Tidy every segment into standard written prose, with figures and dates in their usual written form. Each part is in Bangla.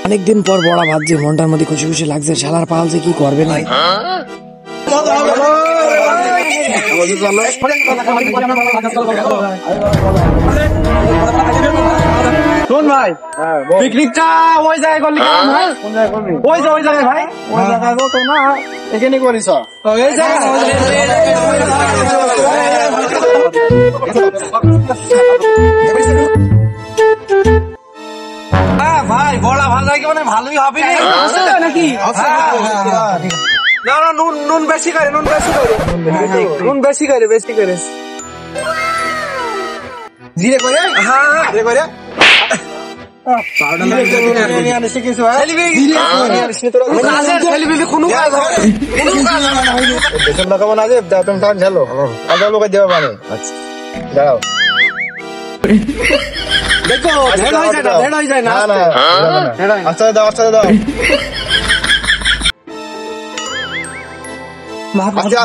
অনেকদিন পর বড়া ভাবছি, মনটার মধ্যে খুশি খুশি লাগছে। শালার পাল যে কি করবে না। শোন ভাই, পিকনিকটা ওই জায়গায় করলি কেমন ভাই? ওই জায়গায় ভাই, ওই জায়গায় তো না, এখানে করিস এই জায়গায়। হ্যাঁ ভাই, বড়া ভাজা কি মানে ভালোই হবে নাকি? না না, নুন বেশি করে, নুন বেশি করে জিরে করে। হ্যাঁ জিরে করে।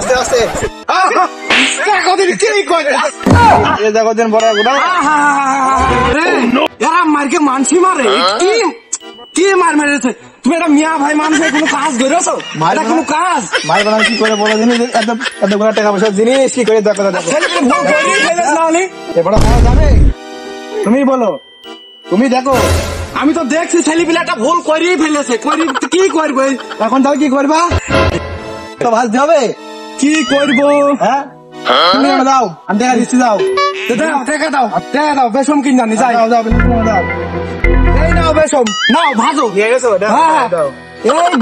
আস্তে আস্তে মারকে মানসি মারে কি মার মেরেছে তুমি? এটা মিয়া ভাই মানুষের কোনো কাজ ধরেছো? এটা কোনো কাজ মার বানা কি করে বলো জিনিস? এত গুলো টাকা পয়সা জিনিস কি করে দেখো যাবে? তুমি বলো, তুমি দেখো। আমি তো দেখছি ছেলে পিলাটা ভুল করিয়ে ফেলেছে। কি করবে এখন? তাও কি করবা? তো ভাজতে হবে। কি করবো? হ্যাঁ তুমি দাও, আমি দেখা দিচ্ছি। দাও টাকা দাও, বেসম কিন জানি। যাই দাও, এই নাও বেসম, নাও ভাজো। এই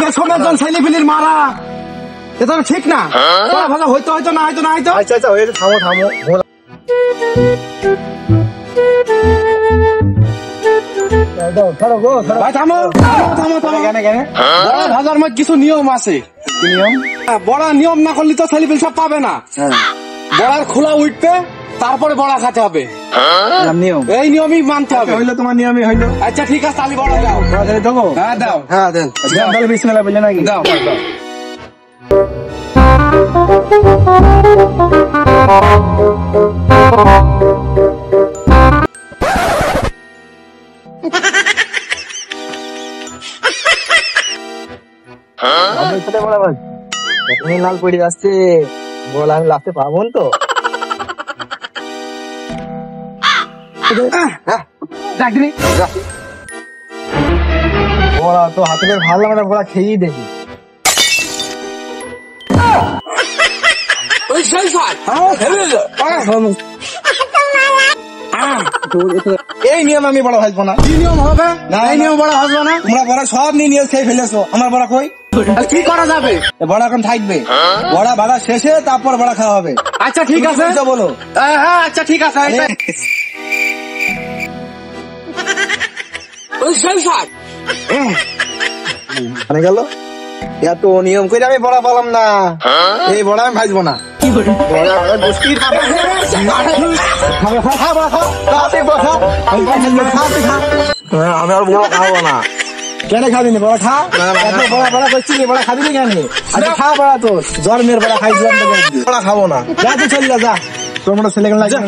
বেসমের জন ছেলে পিলির মারা, এটা ঠিক না। ভালো হয়তো না। আচ্ছা হয়েছে, থামো ভাজার মধ্যে কিছু নিয়ম আছে। বড়া নিয়ম না করলে তো ছেলে পিল সব পাবে না। বড়ার খোলা উঠবে, তারপরে বড়া খেতে হবে। এই নিয়মই মানতে হবে। হইলো তোমার নিয়মই হইলো। আচ্ছা ঠিক আছে, তাহলে বড়া দাও। দেবো? হ্যাঁ দাও। হ্যাঁ দেন। তাহলে বিসমিল্লাহ বললে নাকি? দাও। লাল পড়ে যাচ্ছে, বলা আমি লাফতে পাবো তো। বড়া তো হাতে ভালো লাগে না, বড়া খেয়েই দেখি। এই নিয়ম আমি বড় ভাজবো না। কি নিয়ম হবে? না এই নিয়ম বড় ভাজবো না। তোমরা বড় সব নিয়ে খেয়ে ফেলেছো, আমার বড়া কই? কি করা যাবে? বড়া এখন থাকবে, বড়া ভাড়া শেষে তারপর বড়া খাওয়া হবে। আচ্ছা ঠিক আছে, বলো। হ্যাঁ আচ্ছা ঠিক আছে। গেল এত নিয়ম করে আমি বড়া পালাম না। এই বড়া আমি ভাজবো না। আমি আর বড়া খাবো না। কেন খাবি না? বড়া খা। বড়া করছি, বড়া খাবি না কেন? আচ্ছা খা বড়া, তো জ্বর মেয়ের বড়া খাই, বড়া খাবো না। যা তো চলে যা, তোর মতো ছেলে চলে যা।